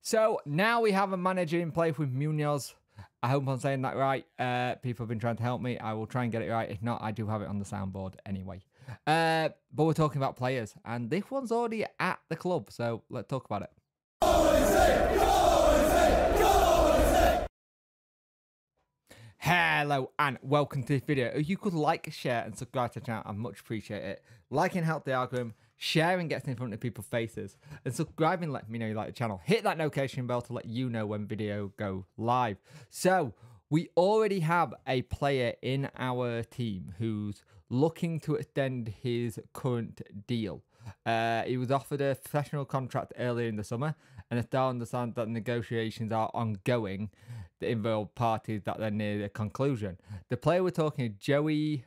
So now we have a manager in place with Munoz. I hope I'm saying that right. People have been trying to help me. I will try and get it right. If not, I do have it on the soundboard anyway. But we're talking about players, and this one's already at the club, so let's talk about it. Hello and welcome to this video. If you could like, share and subscribe to the channel, I'd much appreciate it. Liking helps the algorithm, sharing gets in front of people's faces, and subscribing let me know you like the channel. Hit that notification bell to let you know when video go live. So we already have a player in our team who's looking to extend his current deal. He was offered a professional contract earlier in the summer, and I still understand that negotiations are ongoing that involve parties that are near the conclusion. The player we're talking is Joey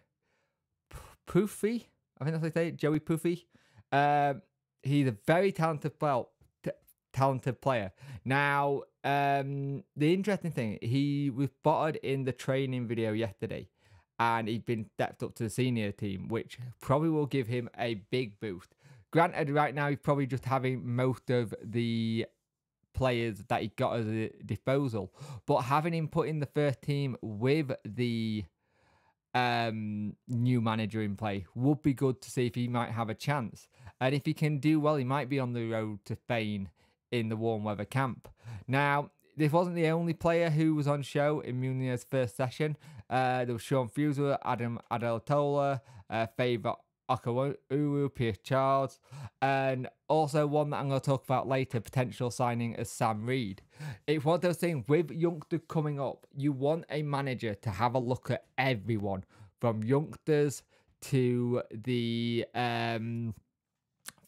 Poofy. I think that's what they say, Joey Poofy. He's a very talented player. Now, the interesting thing, he was spotted in the training video yesterday, and he's been stepped up to the senior team, which probably will give him a big boost. Granted, right now he's probably just having most of the players that he got at a disposal, but having him put in the first team with the new manager in play would be good to see if he might have a chance. And if he can do well, he might be on the road to Spain in the warm weather camp. Now, this wasn't the only player who was on show in Muniz's first session. There was Sean Fuser, Adam Adeltola, Favour Okauru, Pierce Charles, and also one that I'm going to talk about later, potential signing as Sam Reed. It's one of those things with youngsters coming up, you want a manager to have a look at everyone from youngsters to the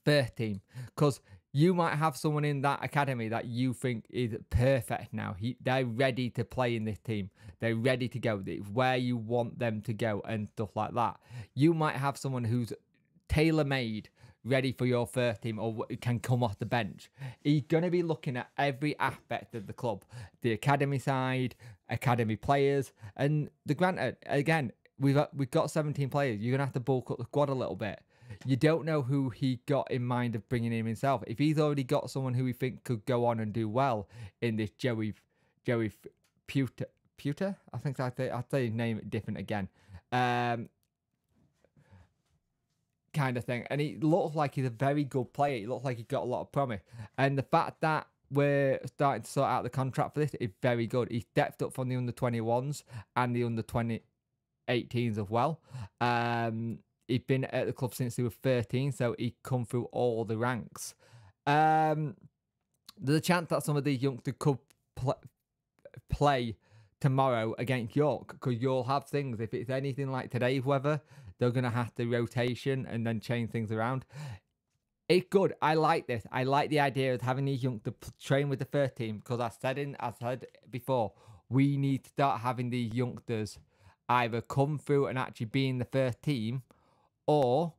first team, because you might have someone in that academy that you think is perfect now. They're ready to play in this team. They're ready to go. It's where you want them to go and stuff like that. You might have someone who's tailor-made, ready for your first team or can come off the bench. He's going to be looking at every aspect of the club. The academy side, academy players, and granted, again, we've got 17 players. You're going to have to bulk up the squad a little bit. You don't know who he got in mind of bringing in himself. If he's already got someone who he think could go on and do well in this Joey Puter, I think I'd say his name different again, kind of thing. And he looks like he's a very good player. He looks like he's got a lot of promise. And the fact that we're starting to sort out the contract for this is very good. He stepped up from the under-21s and the under-18s as well. He's been at the club since he was 13, so he's come through all the ranks. There's a chance that some of these youngsters could play tomorrow against York, because you'll have things, if it's anything like today's weather, they're going to have to rotation and then change things around. It's good. I like this. I like the idea of having these youngsters train with the first team, because I said before, we need to start having these youngsters either come through and actually be in the first team, or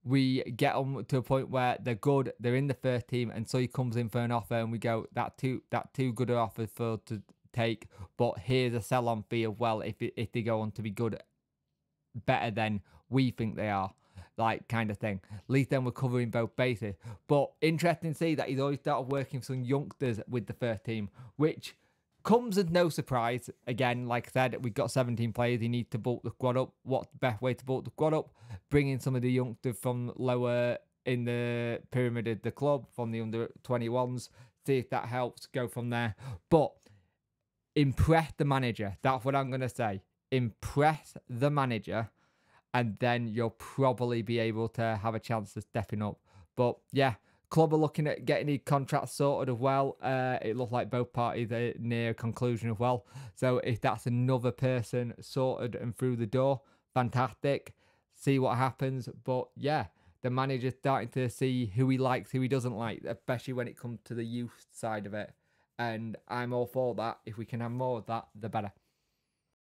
we get them to a point where they're good, they're in the first team, and so he comes in for an offer, and we go, that too good an offer to take, but here's a sell-on fee as well if they go on to be good, better than we think they are, like kind of thing. At least then we're covering both bases. But interesting to see that he's already started working with some youngsters with the first team, which comes as no surprise. Again, like I said, we've got 17 players. You need to bulk the squad up. What's the best way to bulk the squad up? Bring in some of the youngsters from lower in the pyramid of the club, from the under-21s. See if that helps. Go from there. But impress the manager. That's what I'm going to say. Impress the manager, and then you'll probably be able to have a chance of stepping up. But yeah, club are looking at getting the contract sorted as well. It looks like both parties are near conclusion as well. So if that's another person sorted and through the door, fantastic. See what happens. But yeah, the manager's starting to see who he likes, who he doesn't like, especially when it comes to the youth side of it. And I'm all for that. If we can have more of that, the better.